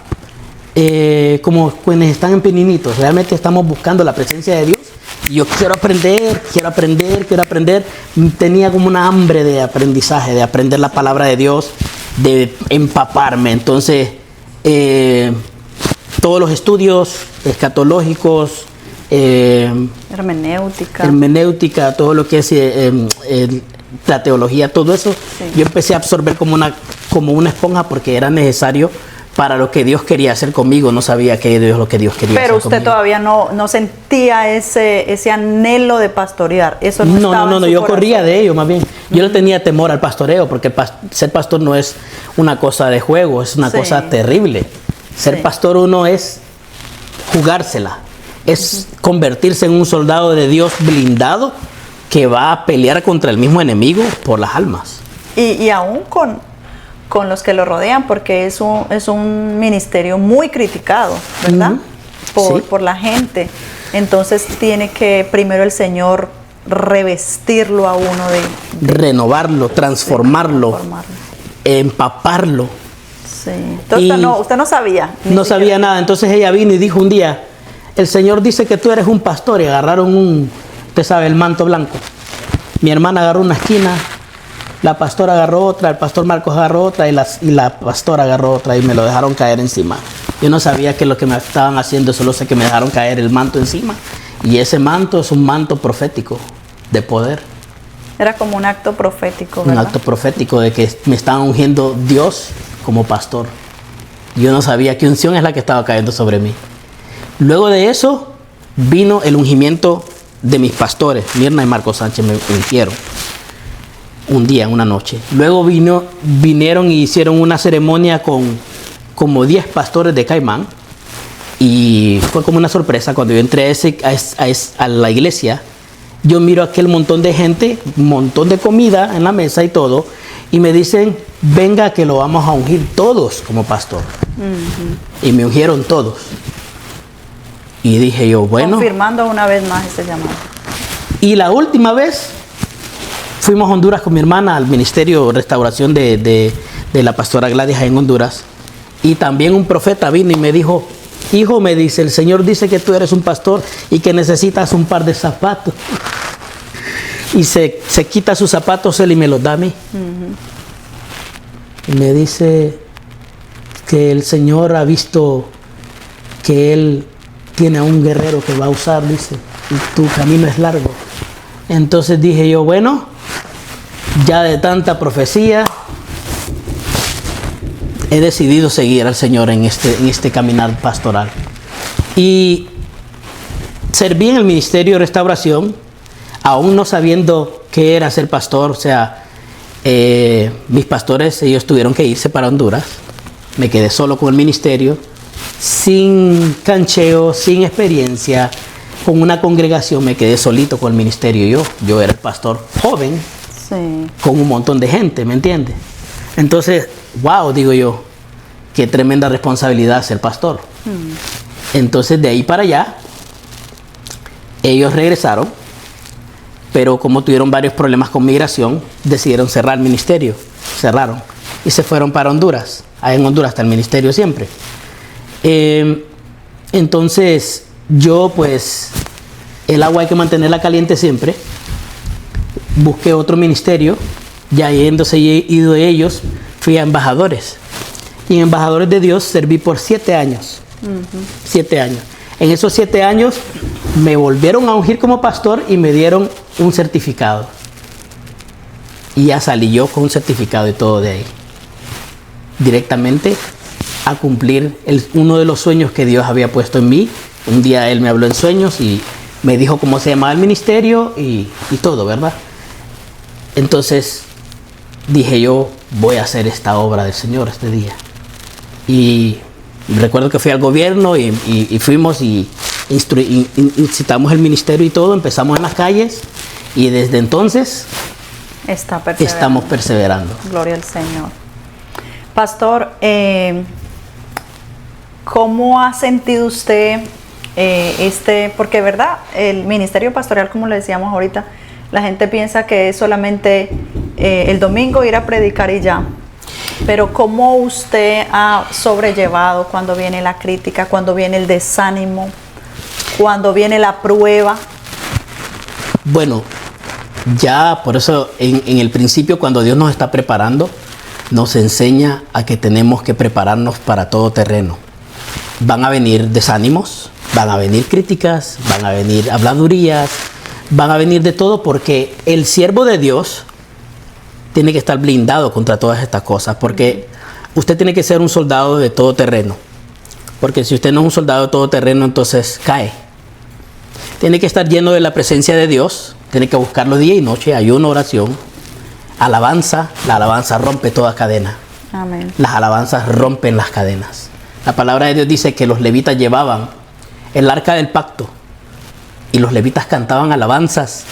como quienes están en pininitos. Realmente estamos buscando la presencia de Dios. Y yo quiero aprender. Tenía como una hambre de aprendizaje, de aprender la palabra de Dios, de empaparme. Entonces, todos los estudios escatológicos, hermenéutica, todo lo que es la teología, todo eso, sí. Yo empecé a absorber como una esponja, porque era necesario para lo que Dios quería hacer conmigo. No sabía qué Dios lo que Dios quería hacer conmigo. Pero usted todavía no sentía ese anhelo de pastorear. Eso no estaba en su yo corazón. Corría de ello, más bien. Yo le tenía temor al pastoreo, porque ser pastor no es una cosa de juego, es una cosa terrible. Ser pastor uno es jugársela. Es convertirse en un soldado de Dios blindado que va a pelear contra el mismo enemigo por las almas. Y aún con los que lo rodean, porque es un ministerio muy criticado, ¿verdad? Por la gente. Entonces tiene que primero el Señor revestirlo a uno de renovarlo, transformarlo, empaparlo. Sí. Entonces usted no sabía. No sabía nada. Entonces ella vino y dijo un día, el Señor dice que tú eres un pastor, y agarraron usted sabe, el manto blanco. Mi hermana agarró una esquina, la pastora agarró otra, el pastor Marcos agarró otra, y la pastora agarró otra, y me lo dejaron caer encima. Yo no sabía que lo que me estaban haciendo, solo sé que me dejaron caer el manto encima. Y ese manto es un manto profético de poder. Era como un acto profético, ¿verdad? Un acto profético de que me estaban ungiendo Dios como pastor. Yo no sabía qué unción es la que estaba cayendo sobre mí. Luego de eso vino el ungimiento de mis pastores. Mirna y Marcos Sánchez me ungieron un día, una noche. Luego vinieron y hicieron una ceremonia con como 10 pastores de Caimán, y fue como una sorpresa. Cuando yo entré a la iglesia, yo miro aquel montón de gente, un montón de comida en la mesa y todo, y me dicen, venga que lo vamos a ungir todos como pastor. Y me ungieron todos. Y dije yo, bueno. Confirmando una vez más ese llamado. Y la última vez fuimos a Honduras con mi hermana al Ministerio de Restauración de la pastora Gladys en Honduras. Y también un profeta vino y me dijo, hijo, me dice, el Señor dice que tú eres un pastor y que necesitas un par de zapatos. Y se quita sus zapatos él y me los da a mí. Y me dice que el Señor ha visto que Él tiene a un guerrero que va a usar, dice, y tu camino es largo. Entonces dije yo, bueno, ya de tanta profecía, he decidido seguir al Señor en este caminar pastoral. Y serví en el Ministerio de Restauración, aún no sabiendo qué era ser pastor. O sea, mis pastores, ellos tuvieron que irse para Honduras. Me quedé solo con el ministerio, sin cancheo, sin experiencia, con una congregación. Me quedé solito con el ministerio. Yo era el pastor joven, con un montón de gente, ¿me entiendes? Entonces, wow, digo yo, qué tremenda responsabilidad ser pastor. Entonces, de ahí para allá, ellos regresaron, pero como tuvieron varios problemas con migración, decidieron cerrar el ministerio. Cerraron y se fueron para Honduras. Ahí en Honduras está el ministerio siempre. Entonces, yo pues, el agua hay que mantenerla caliente siempre. Busqué otro ministerio. Ya ido ellos, fui a embajadores. Y en Embajadores de Dios serví por 7 años. 7 años. En esos 7 años me volvieron a ungir como pastor y me dieron un certificado. Y ya salí yo con un certificado y todo de ahí. Directamente a cumplir uno de los sueños que Dios había puesto en mí. Un día Él me habló en sueños y me dijo cómo se llamaba el ministerio y todo, ¿verdad? Entonces dije yo, voy a hacer esta obra del Señor este día. Y Recuerdo que fui al gobierno y fuimos y incitamos el ministerio y todo, empezamos en las calles y desde entonces estamos perseverando. Gloria al Señor. Pastor, ¿cómo ha sentido usted porque verdad, el ministerio pastoral, como le decíamos ahorita, la gente piensa que es solamente el domingo ir a predicar y ya? Pero ¿cómo usted ha sobrellevado cuando viene la crítica, cuando viene el desánimo, cuando viene la prueba? Bueno, ya por eso en el principio, cuando Dios nos está preparando, nos enseña a que tenemos que prepararnos para todo terreno. Van a venir desánimos, van a venir críticas, van a venir habladurías, van a venir de todo, porque el siervo de Dios tiene que estar blindado contra todas estas cosas, porque usted tiene que ser un soldado de todo terreno, porque si usted no es un soldado de todo terreno, entonces cae. Tiene que estar lleno de la presencia de Dios, tiene que buscarlo día y noche, ayuno, oración, alabanza. La alabanza rompe toda cadena. Amén. Las alabanzas rompen las cadenas. La palabra de Dios dice que los levitas llevaban el arca del pacto y los levitas cantaban alabanzas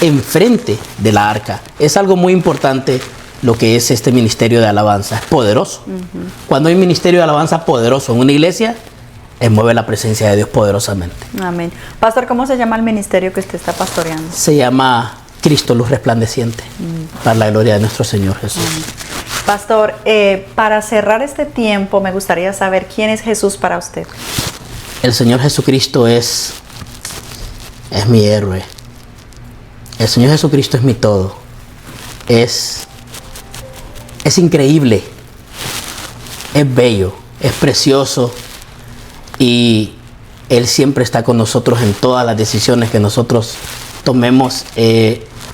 enfrente de la arca. Es algo muy importante lo que es este ministerio de alabanza. Es poderoso. Cuando hay un ministerio de alabanza poderoso en una iglesia, mueve la presencia de Dios poderosamente. Amén. Pastor, ¿cómo se llama el ministerio que usted está pastoreando? Se llama Cristo Luz Resplandeciente, para la gloria de nuestro Señor Jesús. Pastor, para cerrar este tiempo, me gustaría saber quién es Jesús para usted. El Señor Jesucristo es mi héroe. El Señor Jesucristo es mi todo. Es increíble, es bello, es precioso, y Él siempre está con nosotros en todas las decisiones que nosotros tomemos.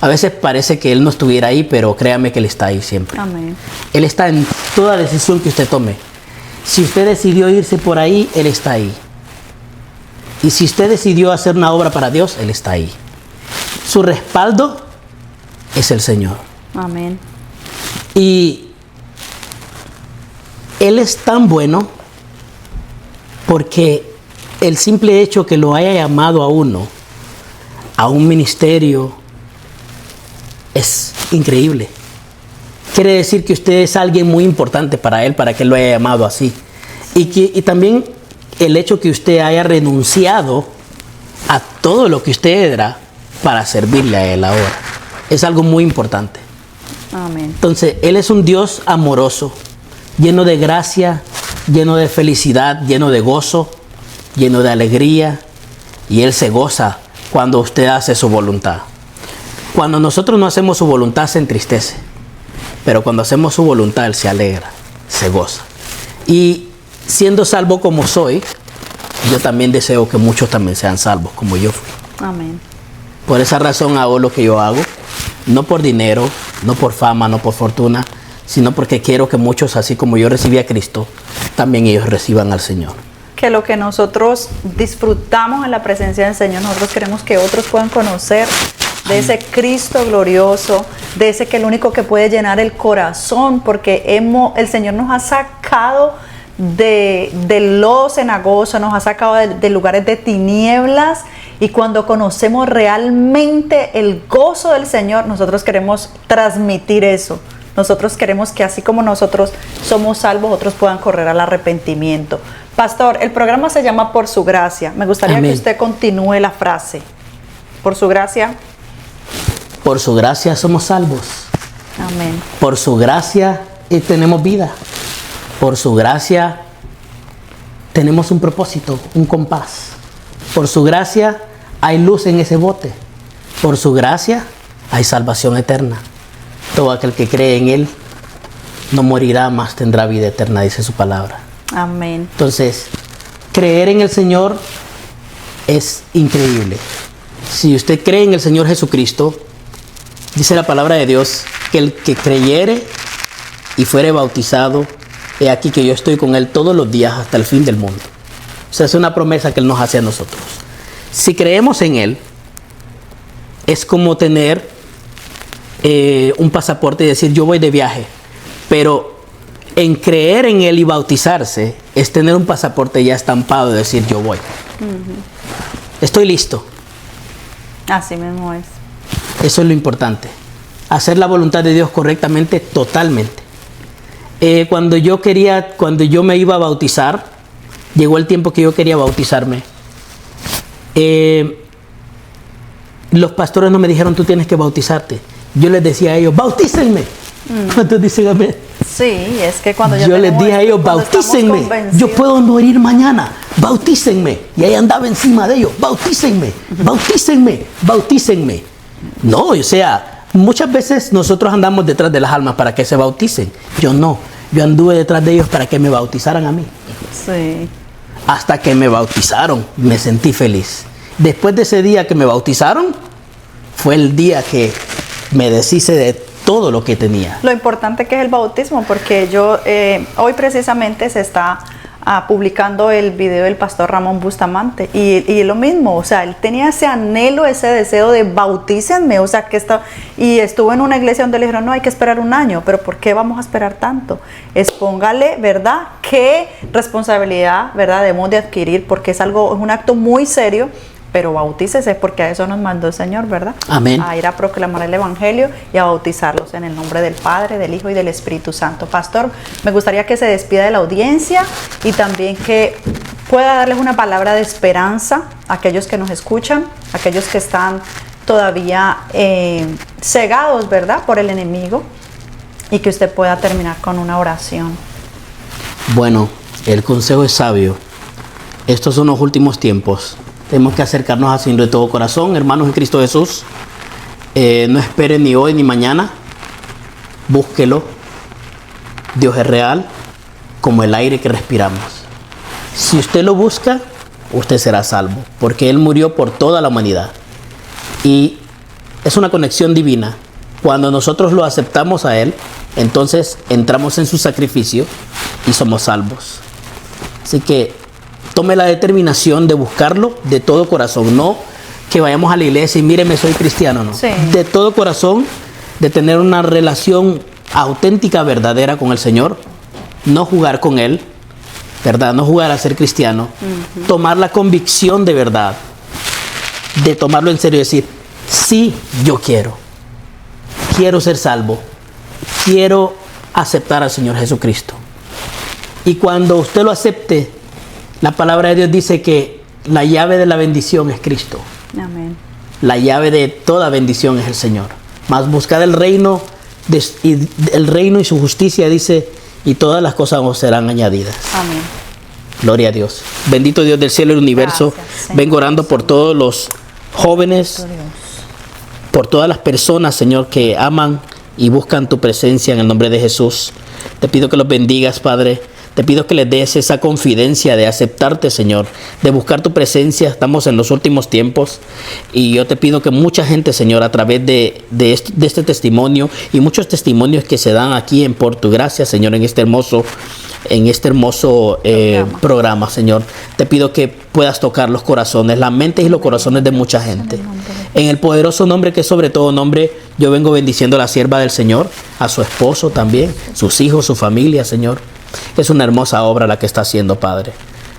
A veces parece que Él no estuviera ahí, pero créame que Él está ahí siempre. Amén. Él está en toda decisión que usted tome. Si usted decidió irse por ahí, Él está ahí. Y si usted decidió hacer una obra para Dios, Él está ahí. Su respaldo es el Señor. Amén. Y Él es tan bueno porque el simple hecho que lo haya llamado a uno, a un ministerio, es increíble. Quiere decir que usted es alguien muy importante para Él, para que Él lo haya llamado así. Y también el hecho que usted haya renunciado a todo lo que usted era para servirle a Él ahora. Es algo muy importante. Amén. Entonces, Él es un Dios amoroso, lleno de gracia, lleno de felicidad, lleno de gozo, lleno de alegría. Y Él se goza cuando usted hace su voluntad. Cuando nosotros no hacemos su voluntad, se entristece. Pero cuando hacemos su voluntad, Él se alegra, se goza. Y siendo salvo como soy, yo también deseo que muchos también sean salvos como yo fui. Amén. Por esa razón hago lo que yo hago, no por dinero, no por fama, no por fortuna, sino porque quiero que muchos, así como yo recibí a Cristo, también ellos reciban al Señor. Que lo que nosotros disfrutamos en la presencia del Señor, nosotros queremos que otros puedan conocer de ese Cristo glorioso, de ese que es el único que puede llenar el corazón, porque el Señor nos ha sacado del lodo cenagoso, nos ha sacado de lugares de tinieblas, y cuando conocemos realmente el gozo del Señor, nosotros queremos transmitir eso. Nosotros queremos que así como nosotros somos salvos, otros puedan correr al arrepentimiento. Pastor, el programa se llama Por su Gracia. Me gustaría Amén. que usted continúe la frase. Por su gracia. Por su gracia somos salvos. Amén. Por su gracia tenemos vida. Por su gracia tenemos un propósito, un compás. Por su gracia hay luz en ese bote. Por su gracia hay salvación eterna. Todo aquel que cree en Él no morirá, más tendrá vida eterna, dice su palabra. Amén. Entonces, creer en el Señor es increíble. Si usted cree en el Señor Jesucristo, dice la palabra de Dios, que el que creyere y fuere bautizado, he aquí que yo estoy con Él todos los días hasta el fin del mundo. O sea, es una promesa que Él nos hace a nosotros. Si creemos en Él, es como tener un pasaporte y decir, yo voy de viaje, pero en creer en Él y bautizarse es tener un pasaporte ya estampado y decir yo voy. Estoy listo. Así mismo es. Eso es lo importante. Hacer la voluntad de Dios correctamente, totalmente. Cuando yo me iba a bautizar, llegó el tiempo que yo quería bautizarme. Los pastores no me dijeron, tú tienes que bautizarte. Yo les decía a ellos, bautícenme. ¿Cuántos dicen amén? Sí, es que cuando yo les dije a ellos, bautícenme. Yo puedo morir mañana. Bautícenme. Y ahí andaba encima de ellos. Bautícenme, bautícenme, bautícenme. No, o sea, muchas veces nosotros andamos detrás de las almas para que se bauticen. Yo no. Yo anduve detrás de ellos para que me bautizaran a mí. Sí. Hasta que me bautizaron, me sentí feliz. Después de ese día que me bautizaron, fue el día que me deshice de todo lo que tenía. Lo importante que es el bautismo, porque hoy precisamente se está publicando el video del pastor Ramón Bustamante y lo mismo, o sea, él tenía ese anhelo, ese deseo de bautícenme, o sea, y estuvo en una iglesia donde le dijeron, no, hay que esperar un año, pero ¿por qué vamos a esperar tanto? Expóngale, ¿verdad? ¿Qué responsabilidad, verdad, debemos de adquirir? Porque es un acto muy serio. Pero bautícese porque a eso nos mandó el Señor, ¿verdad? Amén. A ir a proclamar el Evangelio y a bautizarlos en el nombre del Padre, del Hijo y del Espíritu Santo. Pastor, me gustaría que se despida de la audiencia y también que pueda darles una palabra de esperanza a aquellos que nos escuchan, a aquellos que están todavía cegados, ¿verdad?, por el enemigo, y que usted pueda terminar con una oración. Bueno, el consejo es sabio. Estos son los últimos tiempos. Tenemos que acercarnos al Señor de todo corazón, hermanos en Cristo Jesús. No esperen ni hoy ni mañana. Búsquelo. Dios es real, como el aire que respiramos. Si usted lo busca, usted será salvo, porque Él murió por toda la humanidad. Y es una conexión divina. Cuando nosotros lo aceptamos a Él, entonces entramos en su sacrificio y somos salvos. Así que tome la determinación de buscarlo de todo corazón, no que vayamos a la iglesia y míreme, soy cristiano, no. Sí. De todo corazón, de tener una relación auténtica, verdadera con el Señor, no jugar con Él, ¿verdad? No jugar a ser cristiano, tomar la convicción de verdad, de tomarlo en serio y decir, sí, yo quiero ser salvo, quiero aceptar al Señor Jesucristo. Y cuando usted lo acepte, la palabra de Dios dice que la llave de la bendición es Cristo. Amén. La llave de toda bendición es el Señor. Mas buscad el reino y su justicia, dice, y todas las cosas os serán añadidas. Amén. Gloria a Dios. Bendito Dios del cielo y del universo. Gracias, vengo orando por todos los jóvenes, por todas las personas, Señor, que aman y buscan tu presencia en el nombre de Jesús. Te pido que los bendigas, Padre. Te pido que les des esa confidencia de aceptarte, Señor, de buscar tu presencia. Estamos en los últimos tiempos y yo te pido que mucha gente, Señor, a través de este testimonio y muchos testimonios que se dan aquí en Por Tu Gracia, Señor, en este hermoso programa, Señor, te pido que puedas tocar los corazones, las mentes y los corazones de mucha gente. En el poderoso nombre que es sobre todo nombre, yo vengo bendiciendo a la sierva del Señor, a su esposo también, sus hijos, su familia, Señor. Es una hermosa obra la que está haciendo, Padre.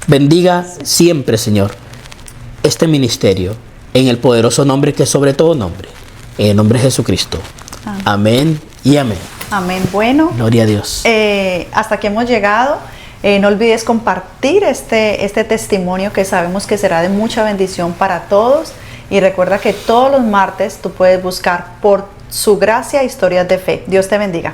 Bendiga siempre, Señor, este ministerio, en el poderoso nombre que es sobre todo nombre, en el nombre de Jesucristo. Amén y amén. Amén. Bueno, gloria a Dios. Hasta aquí hemos llegado. No olvides compartir este testimonio que sabemos que será de mucha bendición para todos. Y recuerda que todos los martes tú puedes buscar Por Su Gracia historias de fe. Dios te bendiga.